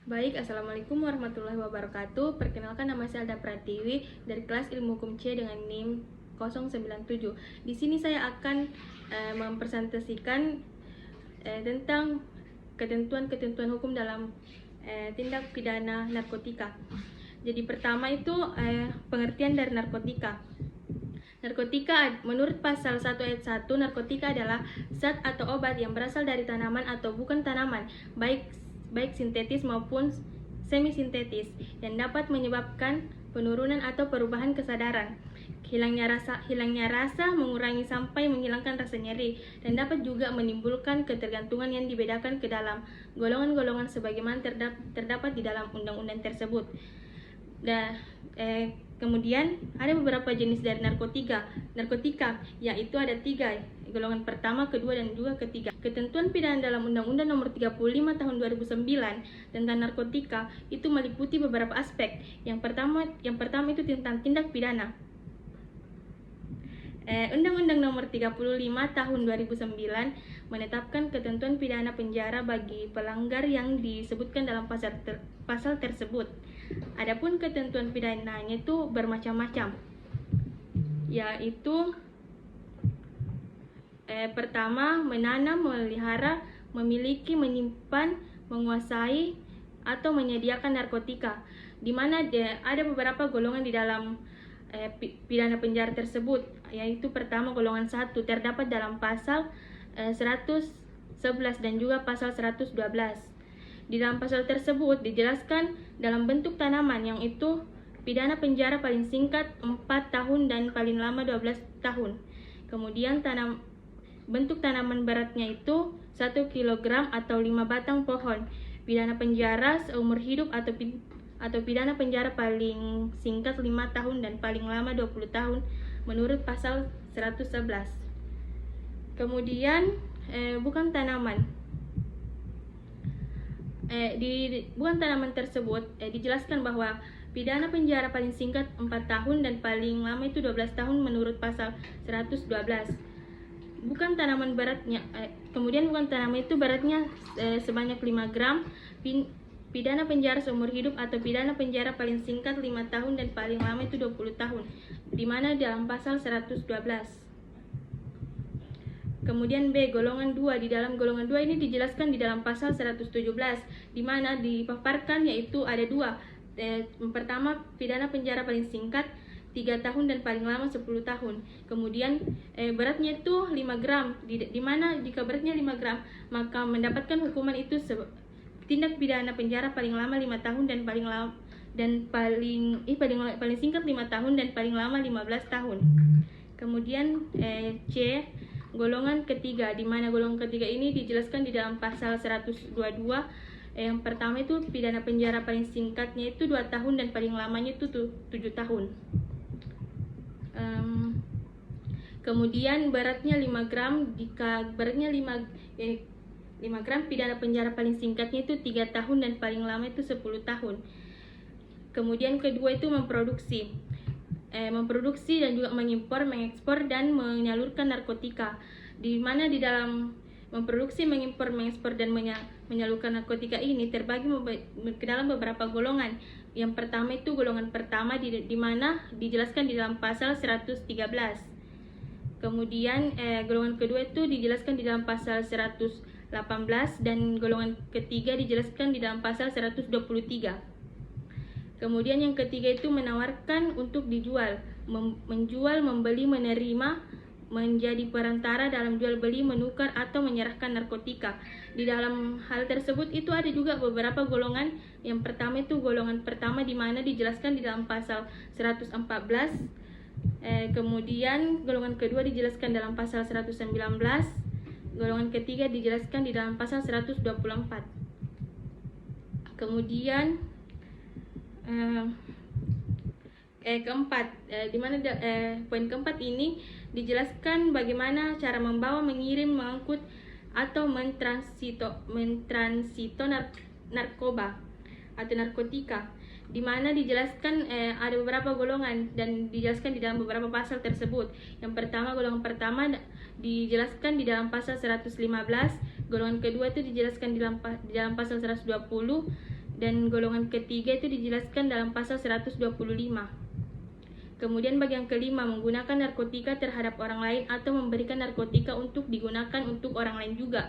Baik, Assalamualaikum warahmatullahi wabarakatuh. Perkenalkan, nama saya Alda Pratiwi dari kelas Ilmu Hukum C dengan NIM 097. Di sini saya akan mempresentasikan tentang ketentuan-ketentuan hukum dalam tindak pidana narkotika. Jadi pertama itu pengertian dari narkotika. Narkotika menurut pasal 1 ayat 1, narkotika adalah zat atau obat yang berasal dari tanaman atau bukan tanaman, baik sintetis maupun semi-sintetis, yang dapat menyebabkan penurunan atau perubahan kesadaran, hilangnya rasa, mengurangi sampai menghilangkan rasa nyeri, dan dapat juga menimbulkan ketergantungan yang dibedakan ke dalam golongan-golongan sebagaimana terdapat di dalam undang-undang tersebut. Kemudian ada beberapa jenis dari narkotika, yaitu ada 3, golongan pertama, kedua, dan juga ketiga. Ketentuan pidana dalam Undang-Undang Nomor 35 Tahun 2009 tentang narkotika itu meliputi beberapa aspek. Yang pertama itu tentang tindak pidana. Undang-Undang Nomor 35 Tahun 2009 menetapkan ketentuan pidana penjara bagi pelanggar yang disebutkan dalam pasal tersebut. Adapun ketentuan pidananya itu bermacam-macam, yaitu pertama, menanam, memelihara, memiliki, menyimpan, menguasai, atau menyediakan narkotika, di mana ada beberapa golongan di dalam pidana penjara tersebut, yaitu pertama golongan 1 terdapat dalam pasal 111 dan juga pasal 112. Di dalam pasal tersebut dijelaskan dalam bentuk tanaman, yang itu pidana penjara paling singkat 4 tahun dan paling lama 12 tahun. Kemudian bentuk tanaman beratnya itu 1 kg atau 5 batang pohon. Pidana penjara seumur hidup atau pidana penjara paling singkat 5 tahun dan paling lama 20 tahun menurut pasal 111. Kemudian bukan tanaman. Di bukan tanaman tersebut dijelaskan bahwa pidana penjara paling singkat 4 tahun dan paling lama itu 12 tahun menurut pasal 112. Bukan tanaman beratnya, kemudian bukan tanaman itu beratnya sebanyak 5 gram, pidana penjara seumur hidup atau pidana penjara paling singkat 5 tahun dan paling lama itu 20 tahun, di mana dalam pasal 112. Kemudian B, golongan 2. Di dalam golongan 2 ini dijelaskan di dalam pasal 117, di mana dipaparkan yaitu ada 2. Pertama, pidana penjara paling singkat 3 tahun dan paling lama 10 tahun. Kemudian beratnya itu 5 gram, di mana jika beratnya 5 gram, maka mendapatkan hukuman itu tindak pidana penjara paling lama 5 tahun dan paling singkat 5 tahun dan paling lama 15 tahun. Kemudian C, golongan ketiga, di mana golongan ketiga ini dijelaskan di dalam pasal 122. Yang pertama itu pidana penjara paling singkatnya itu 2 tahun dan paling lamanya itu 7 tahun. Kemudian beratnya 5 gram, jika beratnya 5 gram, pidana penjara paling singkatnya itu 3 tahun dan paling lama itu 10 tahun. Kemudian kedua itu memproduksi dan juga mengimpor, mengekspor, dan menyalurkan narkotika, di mana di dalam memproduksi, mengimpor, mengekspor, dan menyalurkan narkotika ini terbagi ke dalam beberapa golongan. Yang pertama itu golongan pertama, di mana dijelaskan di dalam pasal 113. Kemudian golongan kedua itu dijelaskan di dalam pasal 118, dan golongan ketiga dijelaskan di dalam pasal 123. Kemudian yang ketiga itu menawarkan untuk dijual, menjual, membeli, menerima, menjadi perantara dalam jual beli, menukar, atau menyerahkan narkotika. Di dalam hal tersebut itu ada juga beberapa golongan. Yang pertama itu golongan pertama, di mana dijelaskan di dalam pasal 114. Kemudian golongan kedua dijelaskan dalam pasal 119. Golongan ketiga dijelaskan di dalam pasal 124. Kemudian keempat, di mana poin keempat ini dijelaskan bagaimana cara membawa, mengirim, mengangkut, atau mentransito narkoba atau narkotika, di mana dijelaskan ada beberapa golongan dan dijelaskan di dalam beberapa pasal tersebut. Yang pertama, golongan pertama dijelaskan di dalam pasal 115, golongan kedua itu dijelaskan di dalam pasal 120, dan golongan ketiga itu dijelaskan dalam pasal 125. Kemudian bagi yang kelima, menggunakan narkotika terhadap orang lain atau memberikan narkotika untuk digunakan untuk orang lain juga.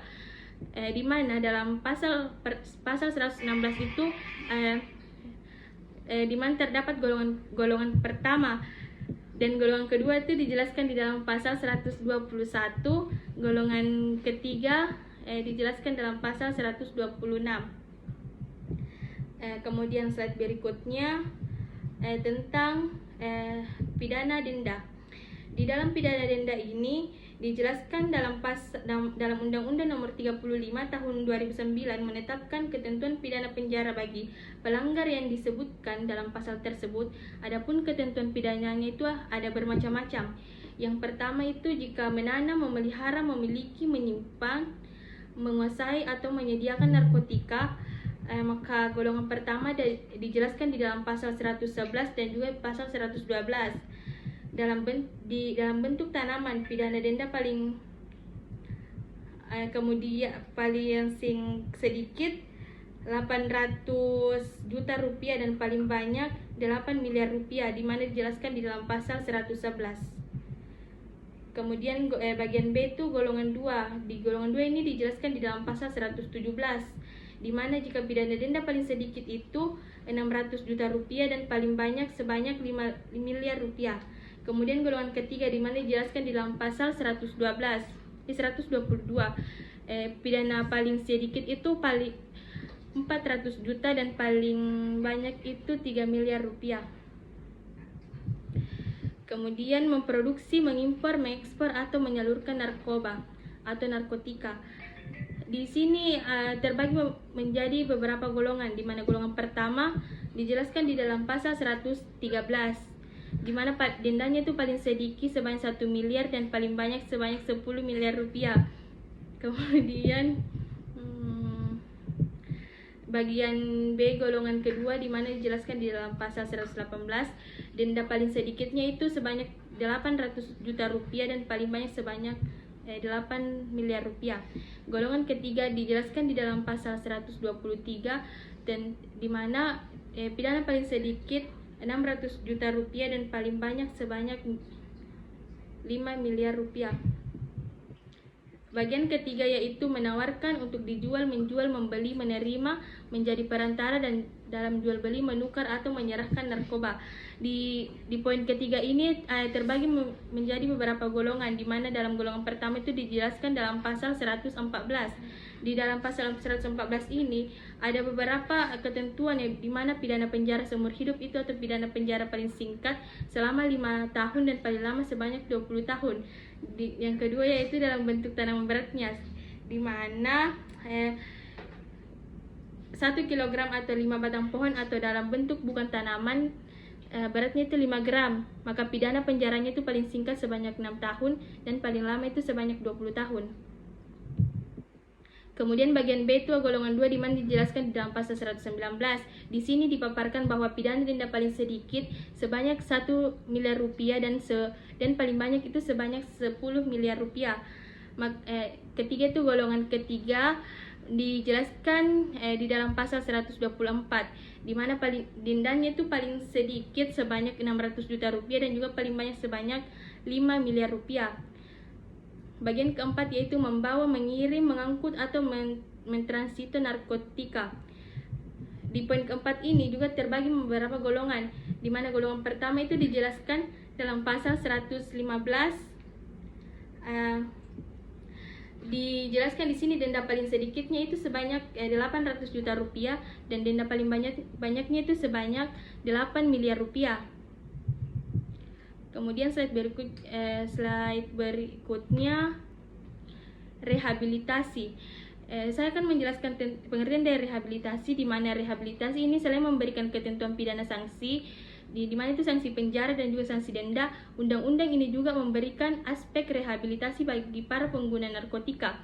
Di mana dalam pasal 116 itu di mana terdapat golongan pertama dan golongan kedua itu dijelaskan di dalam pasal 121, golongan ketiga dijelaskan dalam pasal 126. Kemudian slide berikutnya tentang pidana denda. Di dalam pidana denda ini dijelaskan dalam Undang-Undang Nomor 35 Tahun 2009 menetapkan ketentuan pidana penjara bagi pelanggar yang disebutkan dalam pasal tersebut. Adapun ketentuan pidananya itu ada bermacam-macam. Yang pertama itu jika menanam, memelihara, memiliki, menyimpan, menguasai atau menyediakan narkotika, maka golongan pertama dijelaskan di dalam pasal 111 dan juga pasal 112. Dalam bentuk tanaman, pidana denda paling kemudian paling sedikit 800 juta rupiah dan paling banyak 8 miliar rupiah, di mana dijelaskan di dalam pasal 111. Kemudian bagian B itu golongan 2. Di golongan 2 ini dijelaskan di dalam pasal 117, di mana jika pidana denda paling sedikit itu 600 juta rupiah dan paling banyak sebanyak 5 miliar rupiah. Kemudian golongan ketiga di mana dijelaskan di dalam pasal 122. Pidana paling sedikit itu paling 400 juta dan paling banyak itu 3 miliar rupiah. Kemudian memproduksi, mengimpor, mengekspor atau menyalurkan narkoba atau narkotika. Di sini terbagi menjadi beberapa golongan, di mana golongan pertama dijelaskan di dalam pasal 113, di mana dendanya itu paling sedikit sebanyak 1 miliar dan paling banyak sebanyak 10 miliar rupiah. Kemudian bagian B golongan kedua di mana dijelaskan di dalam pasal 118, denda paling sedikitnya itu sebanyak 800 juta rupiah dan paling banyak sebanyak 8 miliar rupiah. Golongan ketiga dijelaskan di dalam pasal 123 dan di mana pidana paling sedikit 600 juta rupiah dan paling banyak sebanyak 5 miliar rupiah. Bagian ketiga yaitu menawarkan untuk dijual, menjual, membeli, menerima, menjadi perantara dan dalam jual beli, menukar atau menyerahkan narkoba. Di poin ketiga ini terbagi menjadi beberapa golongan, di mana dalam golongan pertama itu dijelaskan dalam pasal 114. Di dalam pasal 114 ini ada beberapa ketentuan di mana pidana penjara seumur hidup itu atau pidana penjara paling singkat selama 5 tahun dan paling lama sebanyak 20 tahun. Yang kedua yaitu dalam bentuk tanaman beratnya, di mana 1 kilogram atau 5 batang pohon atau dalam bentuk bukan tanaman beratnya itu 5 gram, maka pidana penjaranya itu paling singkat sebanyak 6 tahun dan paling lama itu sebanyak 20 tahun. Kemudian bagian B itu golongan 2 di mana dijelaskan di dalam pasal 119. Di sini dipaparkan bahwa pidana denda paling sedikit sebanyak 1 miliar rupiah dan paling banyak itu sebanyak 10 miliar rupiah. Ketiga itu golongan ketiga dijelaskan di dalam pasal 124, di mana dendanya itu paling sedikit sebanyak 600 juta rupiah dan juga paling banyak sebanyak 5 miliar rupiah. Bagian keempat yaitu membawa, mengirim, mengangkut atau mentransito narkotika. Di poin keempat ini juga terbagi beberapa golongan, di mana golongan pertama itu dijelaskan dalam pasal 115. Dijelaskan di sini denda paling sedikitnya itu sebanyak 800 juta rupiah dan denda paling banyaknya itu sebanyak 8 miliar rupiah. Kemudian slide berikutnya rehabilitasi. Saya akan menjelaskan pengertian dari rehabilitasi, di mana rehabilitasi ini selain memberikan ketentuan pidana sanksi, di mana itu sanksi penjara dan juga sanksi denda, undang-undang ini juga memberikan aspek rehabilitasi bagi para pengguna narkotika.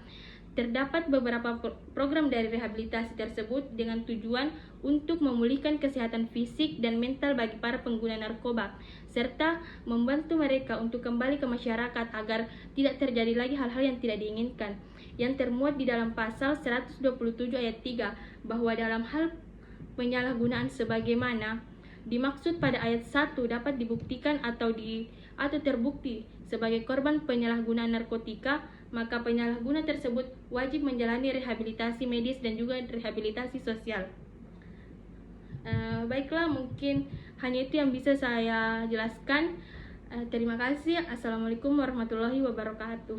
Terdapat beberapa program dari rehabilitasi tersebut dengan tujuan untuk memulihkan kesehatan fisik dan mental bagi para pengguna narkoba, serta membantu mereka untuk kembali ke masyarakat agar tidak terjadi lagi hal-hal yang tidak diinginkan, yang termuat di dalam pasal 127 ayat 3, bahwa dalam hal penyalahgunaan sebagaimana dimaksud pada ayat 1 dapat dibuktikan atau terbukti sebagai korban penyalahgunaan narkotika, maka penyalahguna tersebut wajib menjalani rehabilitasi medis dan juga rehabilitasi sosial. Baiklah, mungkin hanya itu yang bisa saya jelaskan. Terima kasih. Assalamualaikum warahmatullahi wabarakatuh.